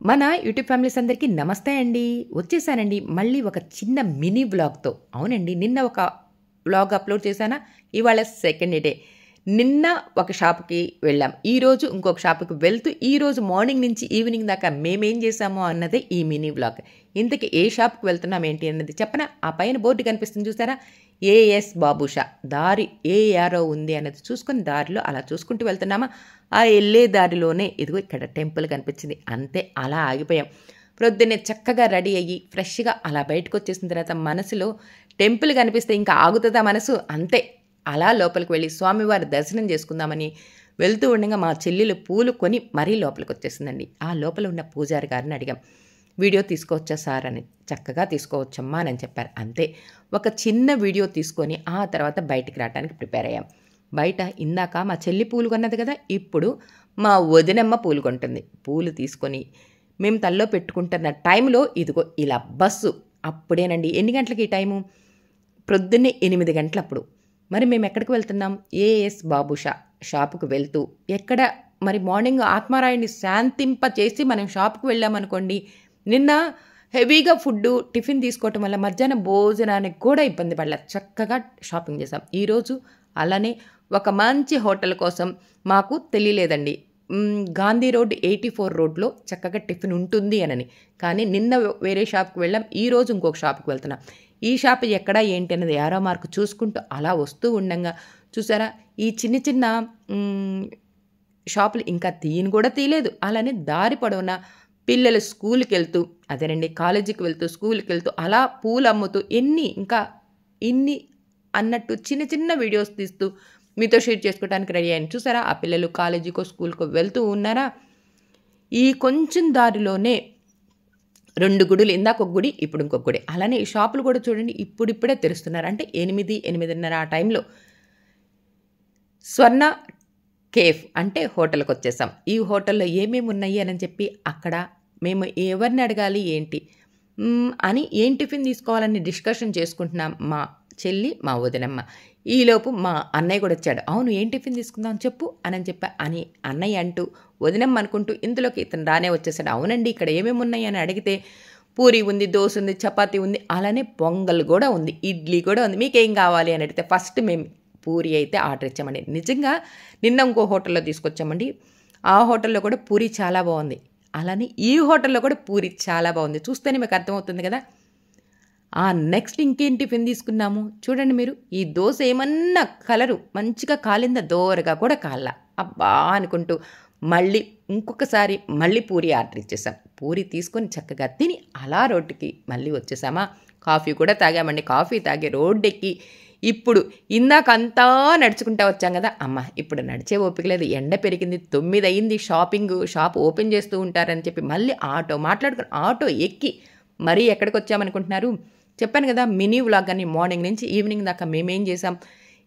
మన YouTube families అందరికీ నమస్తే అండి. వచ్చేసానండి మళ్ళీ ఒక చిన్న మినీ వ్లాగ్‌తో. అవునండి. నిన్న ఒక వ్లాగ్ అప్‌లోడ్ చేశానా? ఇవాళ సెకండ్ డే. నిన్న ఒక షాప్‌కి వెళ్ళాం. ఈరోజు ఇంకొక షాప్‌కి వెళ్తూ ఈరోజు మార్నింగ్ నుంచి ఈవినింగ్ దాకా మేమేం చేశామో అన్నదే ఈ మినీ వ్లాగ్. ఇంతకీ ఏ షాప్‌కి వెళ్తున్నాం ఏంటి అన్నది చెప్పనా? ఆ పైన బోర్డు కనిపిస్తుంది చూసారా? ఏఎస్ బాబుషా. దారి ఏ యారో ఉంది అన్నది చూసుకొని దారిలో అలా చూసుకుంటూ వెళ్తున్నామా? ఆ ఎళ్ళే దారిలోనే ఇదిగో ఇక్కడ టెంపుల్ కనిపించింది. అంతే అలా ఆగిపోయాం. ప్రొద్దున్నే చక్కగా రెడీ అయ్యి ఫ్రెష్‌గా అలా బయటకొచ్చేసిన తర్వాత మనసులో టెంపుల్ కనిపిస్తే ఇంకా ఆగుతదా మనసు? అంతే. అలా లోపలికి వెళ్ళి స్వామివారి దర్శనం చేసుకుందామని వెళ్తూ ఉండగా మా చెల్లెలు పూలు కొని మరీ లోపలికొచ్చేసిందండి. ఆ లోపల ఉన్న పూజారి గారిని అడిగాం. వీడియో తీసుకోవచ్చా సార్ అని. చక్కగా తీసుకోవచ్చమ్మా అని చెప్పారు. అంతే. ఒక చిన్న వీడియో తీసుకొని ఆ తర్వాత బయటికి రావడానికి ప్రిపేర్ అయ్యాం. బయట ఇందాక మా చెల్లి పూలు కొన్నది కదా! ఇప్పుడు మా వదినమ్మ పూలు కొంటుంది. పూలు తీసుకొని మేము తల్లో పెట్టుకుంటున్న టైంలో ఇదిగో ఇలా బస్సు. అప్పుడేనండి. ఎన్ని గంటలకి ఈ టైము? ప్రొద్దున్నే 8 గంటలప్పుడు. మరి మేమెక్కడికి వెళ్తున్నాం? ఏఎస్ బాబుషా షాపుకి వెళ్తూ ఎక్కడ మరి మార్నింగ్ ఆత్మారాయుడిని శాంతింప చేసి మనం షాప్‌కి వెళ్ళామనుకోండి, నిన్న హెవీగా ఫుడ్డు, టిఫిన్ తీసుకోవటం వల్ల మధ్యాహ్నం భోజనానికి కూడా ఇబ్బంది పడల. చక్కగా షాపింగ్ చేసాం. ఈరోజు అలానే ఒక మంచి హోటల్ కోసం మాకు తెలియలేదండి. గాంధీ రోడ్ 84 రోడ్‌లో చక్కగా టిఫిన్ ఉంటుంది అనని. కానీ నిన్న వేరే షాప్‌కి వెళ్ళాం. ఈరోజు ఇంకొక షాప్‌కి వెళ్తున్నాం. ఈ షాప్ ఎక్కడ ఏంటి అన్నది యారో మార్క్ చూసుకుంటూ అలా వస్తూ ఉండంగా చూసారా? ఈ చిన్న చిన్న షాపులు ఇంకా తీయను కూడా తీయలేదు. అలానే దారి పొడవునా పిల్లలు స్కూలుకెళ్తూ అదేనండి కాలేజీకి వెళ్తూ, స్కూలుకెళ్తూ అలా పూలమ్ముతూ ఇన్ని అన్నట్టు చిన్న చిన్న వీడియోస్ తీస్తూ మీతో షేర్ చేసుకోవడానికి రెడీ అయ్యాను. చూసారా? ఆ పిల్లలు కాలేజీకో, స్కూలుకో వెళ్తూ ఉన్నారా? ఈ కొంచెం దారిలోనే 2 గుడులు. ఇందాక ఒక గుడి, ఇప్పుడు ఇంకొక గుడి. అలానే ఈ షాపులు కూడా చూడండి ఇప్పుడిప్పుడే తెరుస్తున్నారు. అంటే 8, 8:30 ఆ టైంలో. స్వర్ణ కేఫ్ అంటే హోటల్‌కొచ్చేసాం. ఈ హోటల్‌లో ఏమేమి ఉన్నాయి అని చెప్పి అక్కడ మేము ఎవరిని అడగాలి ఏంటి? అని ఏం టిఫిన్ తీసుకోవాలని డిస్కషన్ చేసుకుంటున్నాం మా చెల్లి, మా వదినమ్మ. ఈలోపు మా అన్నయ్య కూడా వచ్చాడు. అవును ఏం టిఫిన్ తీసుకుందాం చెప్పు అని చెప్పా అని అన్నయ్య అంటూ వదినమ్మ అనుకుంటూ ఇంతలోకి ఇతను రానే వచ్చేసాడు. అవునండి ఇక్కడ ఏమేమి ఉన్నాయి అని అడిగితే పూరి ఉంది, దోస ఉంది, చపాతీ ఉంది, అలానే పొంగల్ కూడా ఉంది, ఇడ్లీ కూడా ఉంది. మీకేం కావాలి అని అడిగితే ఫస్ట్ మేము పూరి అయితే ఆర్డర్ ఇచ్చామండి. నిజంగా నిన్న ఇంకో హోటల్‌లో తీసుకొచ్చామండి. ఆ హోటల్‌లో కూడా పూరి చాలా బాగుంది. అలానే ఈ హోటల్‌లో కూడా పూరి చాలా బాగుంది. చూస్తేనే మీకు అర్థమవుతుంది కదా! నెక్స్ట్ ఇంకేం టిఫిన్ తీసుకున్నాము చూడండి మీరు. ఈ దోస ఏమన్నా కలరు మంచిగా కాలిందా? దోరగా కూడా కాలా. అబ్బా! అనుకుంటూ ఇంకొకసారి మళ్ళీ పూరి ఆర్డర్ ఇచ్చేసాం. పూరి తీసుకొని చక్కగా తిని అలా రోడ్డుకి మళ్ళీ వచ్చేసామా. కాఫీ కూడా తాగామండి. కాఫీ తాగి రోడ్డెక్కి ఇప్పుడు ఇందాకంతా నడుచుకుంటా వచ్చాం కదా! ఇప్పుడు నడిచే ఓపిక లేదు. ఎండ పెరిగింది. 9 అయింది. షాప్ ఓపెన్ చేస్తూ ఉంటారని చెప్పి మళ్ళీ ఆటో మాట్లాడుకొని ఆటో ఎక్కి మరీ ఎక్కడికొచ్చామనుకుంటున్నారు? చెప్పాను కదా! మినీ వ్లాగ్ అని మార్నింగ్ నుంచి ఈవినింగ్ దాకా మేమేం చేసాం,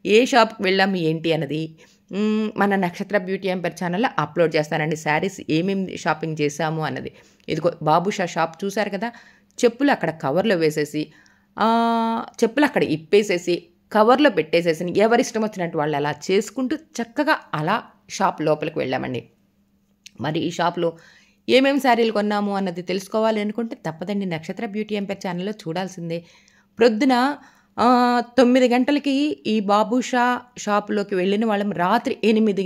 ఏ షాప్‌కి వెళ్ళాము ఏంటి అన్నది మన నక్షత్ర బ్యూటీ ఎంపైర్ ఛానల్‌లో అప్లోడ్ చేస్తానండి. శారీస్ ఏమేమి షాపింగ్ చేశాము అన్నది. ఇదిగో బాబుషా షాప్ చూసారు కదా! చెప్పులు అక్కడ కవర్‌లో వేసేసి చెప్పులు అక్కడ ఇప్పేసేసి కవర్‌లో పెట్టేసేసి ఎవరిష్టం వచ్చినట్టు వాళ్ళు అలా చేసుకుంటూ చక్కగా అలా షాప్ లోపలికి వెళ్ళామండి. మరి ఈ షాప్‌లో ఏమేమి శారీలు కొన్నాము అన్నది తెలుసుకోవాలి అనుకుంటే తప్పదండి నక్షత్ర బ్యూటీ ఎంపైర్ ఛానల్‌లో చూడాల్సిందే. ప్రొద్దున 9 గంటలకి ఈ బాబుషా షాప్‌లోకి వెళ్ళిన వాళ్ళం రాత్రి 8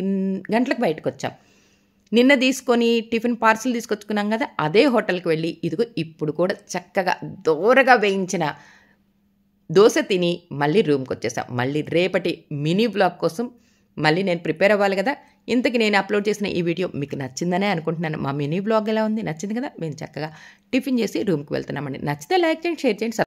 గంటలకు బయటకొచ్చాం. నిన్న తీసుకొని టిఫిన్ పార్సెల్ తీసుకొచ్చుకున్నాం కదా! అదే హోటల్‌కి వెళ్ళి ఇదిగో ఇప్పుడు కూడా చక్కగా దోరగా వేయించిన దోస తిని మళ్ళీ రూమ్‌కొచ్చేసాం. మళ్ళీ రేపటి మినీ వ్లాగ్ కోసం మళ్ళీ నేను ప్రిపేర్ అవ్వాలి కదా! ఇంతకి నేను అప్లోడ్ చేసిన ఈ వీడియో మీకు నచ్చిందనే అనుకుంటున్నాను. మా మినీ వ్లాగ్ ఎలా ఉంది? నచ్చింది కదా! మేము చక్కగా టిఫిన్ చేసి రూమ్‌కి వెళ్తున్నామండి. నచ్చితే లైక్ చేయండి, షేర్ చేయండి.